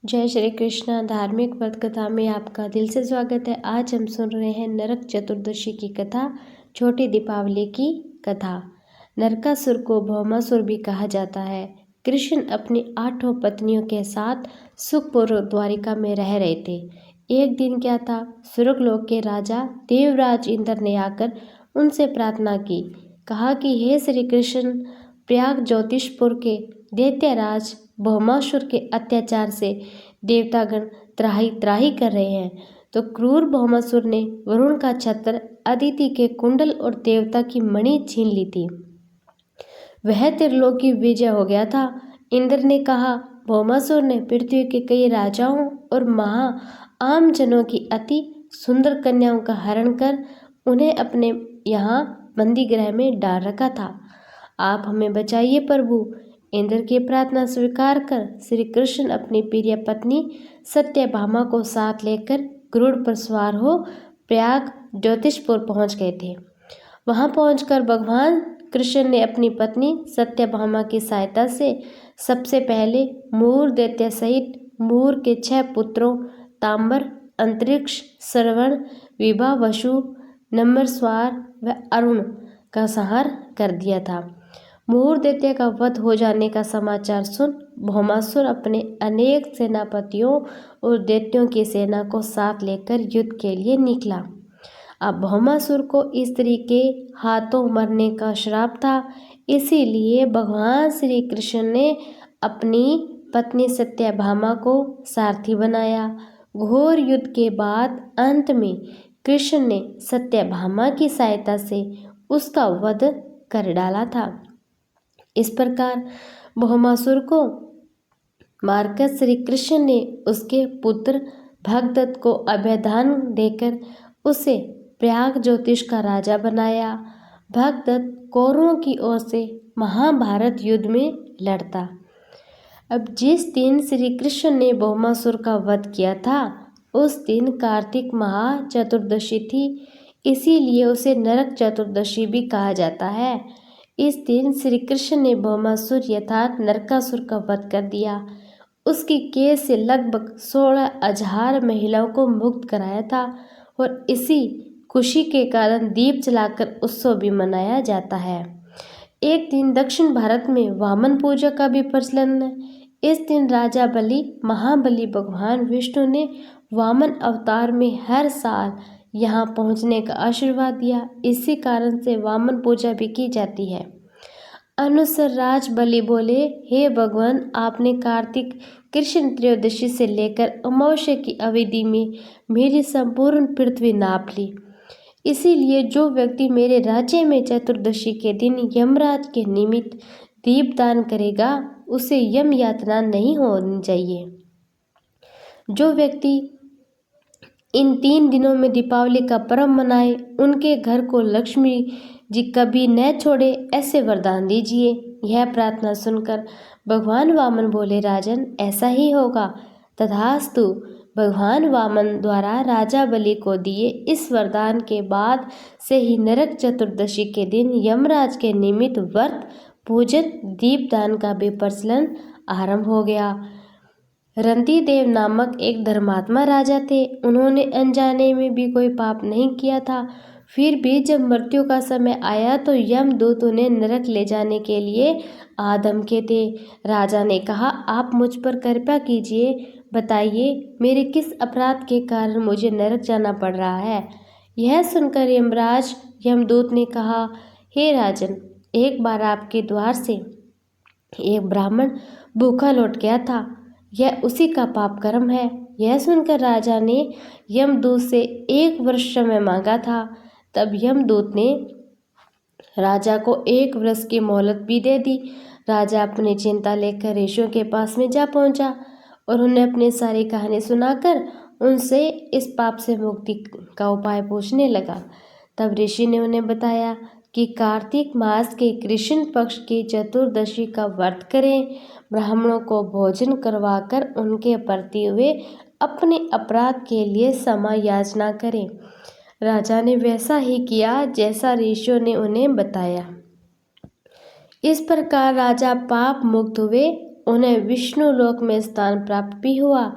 जय श्री कृष्ण। धार्मिक व्रत कथा में आपका दिल से स्वागत है। आज हम सुन रहे हैं नरक चतुर्दशी की कथा, छोटी दीपावली की कथा। नरकासुर को भौमासुर भी कहा जाता है। कृष्ण अपनी 8 पत्नियों के साथ सुखपूर्वक द्वारिका में रह रहे थे। एक दिन क्या था, स्वर्गलोक के राजा देवराज इंद्र ने आकर उनसे प्रार्थना की। कहा कि हे श्री कृष्ण, प्रयाग ज्योतिषपुर के दैत्यराज भौमासुर के अत्याचार से देवतागण त्राही त्राही कर रहे हैं। तो क्रूर भौमासुर ने वरुण का छत्र, अदिति के कुंडल और देवता की मणि छीन ली थी। वह त्रिलोक की विजय हो गया था। इंद्र ने कहा, भौमासुर ने पृथ्वी के कई राजाओं और आम जनों की अति सुंदर कन्याओं का हरण कर उन्हें अपने यहाँ बंदी गृह में डाल रखा था। आप हमें बचाइए प्रभु। इंद्र की प्रार्थना स्वीकार कर श्री कृष्ण अपनी प्रिय पत्नी सत्यभामा को साथ लेकर गरुड़ पर सवार हो प्रयाग ज्योतिषपुर पहुंच गए थे। वहां पहुंचकर भगवान कृष्ण ने अपनी पत्नी सत्यभामा की सहायता से सबसे पहले मूर दैत्य सहित मूर के 6 पुत्रों ताम्बर, अंतरिक्ष, श्रवण, विभा, वसु, नम्रस्वार व अरुण का संहार कर दिया था। मूर दैत्य का वध हो जाने का समाचार सुन भौमासुर अपने अनेक सेनापतियों और दैत्यों की सेना को साथ लेकर युद्ध के लिए निकला। अब भौमासुर को स्त्री के हाथों मरने का श्राप था, इसीलिए भगवान श्री कृष्ण ने अपनी पत्नी सत्यभामा को सारथी बनाया। घोर युद्ध के बाद अंत में कृष्ण ने सत्यभामा की सहायता से उसका वध कर डाला था। इस प्रकार भौमासुर को मारकर श्री कृष्ण ने उसके पुत्र भगदत्त को अभयदान देकर उसे प्रयाग ज्योतिष का राजा बनाया। भगदत्त कौरवों की ओर से महाभारत युद्ध में लड़ता। अब जिस दिन श्री कृष्ण ने भौमासुर का वध किया था उस दिन कार्तिक महा चतुर्दशी थी, इसीलिए उसे नरक चतुर्दशी भी कहा जाता है। इस दिन श्री कृष्ण ने भौमासुर अर्थात नरकासुर का वध कर दिया। उसकी केस से लगभग 16,000 महिलाओं को मुक्त कराया था और इसी खुशी के कारण दीप जलाकर उत्सव भी मनाया जाता है। एक दिन दक्षिण भारत में वामन पूजा का भी प्रचलन है। इस दिन राजा बलि महाबली भगवान विष्णु ने वामन अवतार में हर साल यहाँ पहुँचने का आशीर्वाद दिया। इसी कारण से वामन पूजा भी की जाती है। अनुसार राज बलि बोले, हे भगवान, आपने कार्तिक कृष्ण त्रयोदशी से लेकर अमावस्या की अवधि में मेरी संपूर्ण पृथ्वी नाप ली। इसीलिए जो व्यक्ति मेरे राज्य में चतुर्दशी के दिन यमराज के निमित्त दीपदान करेगा उसे यम यातना नहीं होनी चाहिए। जो व्यक्ति इन 3 दिनों में दीपावली का पर्व मनाए उनके घर को लक्ष्मी जी कभी न छोड़े, ऐसे वरदान दीजिए। यह प्रार्थना सुनकर भगवान वामन बोले, राजन, ऐसा ही होगा। तथास्तु। भगवान वामन द्वारा राजा बलि को दिए इस वरदान के बाद से ही नरक चतुर्दशी के दिन यमराज के निमित्त व्रत, पूजन, दीपदान का भी प्रचलन आरंभ हो गया। रंतिदेव नामक एक धर्मात्मा राजा थे। उन्होंने अनजाने में भी कोई पाप नहीं किया था। फिर भी जब मृत्यु का समय आया तो यमदूत उन्हें नरक ले जाने के लिए आ धमके थे। राजा ने कहा, आप मुझ पर कृपा कीजिए, बताइए मेरे किस अपराध के कारण मुझे नरक जाना पड़ रहा है। यह सुनकर यमराज यमदूत ने कहा, हे राजन, एक बार आपके द्वार से एक ब्राह्मण भूखा लौट गया था, यह उसी का पाप कर्म है। यह सुनकर राजा ने यमदूत से 1 वर्ष समय मांगा था। तब यमदूत ने राजा को 1 वर्ष की मोहलत भी दे दी। राजा अपनी चिंता लेकर ऋषियों के पास में जा पहुंचा और उन्हें अपनी सारी कहानी सुनाकर उनसे इस पाप से मुक्ति का उपाय पूछने लगा। तब ऋषि ने उन्हें बताया कि कार्तिक मास के कृष्ण पक्ष की चतुर्दशी का व्रत करें, ब्राह्मणों को भोजन करवाकर उनके प्रति हुए अपने अपराध के लिए क्षमा याचना करें। राजा ने वैसा ही किया जैसा ऋषियों ने उन्हें बताया। इस प्रकार राजा पाप मुक्त हुए उन्हें विष्णु लोक में स्थान प्राप्त भी हुआ।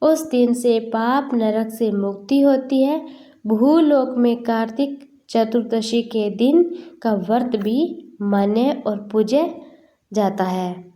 उस दिन से पाप नरक से मुक्ति होती है। भूलोक में कार्तिक चतुर्दशी के दिन का व्रत भी मान्य और पूजे जाता है।